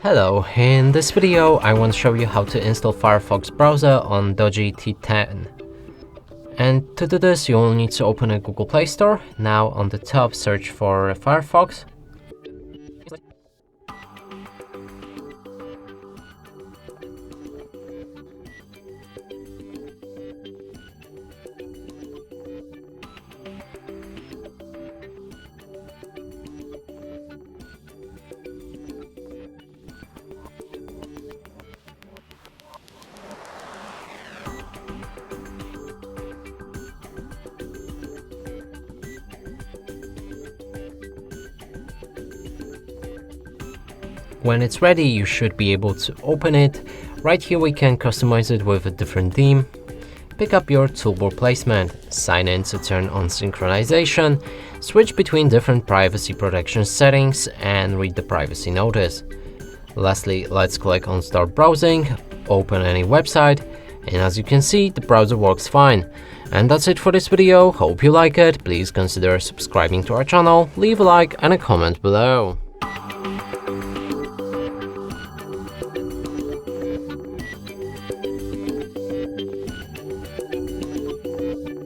Hello, in this video I want to show you how to install Firefox browser on DOOGEE T10. And to do this you'll need to open a Google Play Store. Now on the top search for Firefox. When it's ready, you should be able to open it. Right here we can customize it with a different theme. Pick up your toolbar placement, sign in to turn on synchronization, switch between different privacy protection settings and read the privacy notice. Lastly, let's click on Start Browsing, open any website, and as you can see, the browser works fine. And that's it for this video. Hope you like it. Please consider subscribing to our channel, leave a like and a comment below.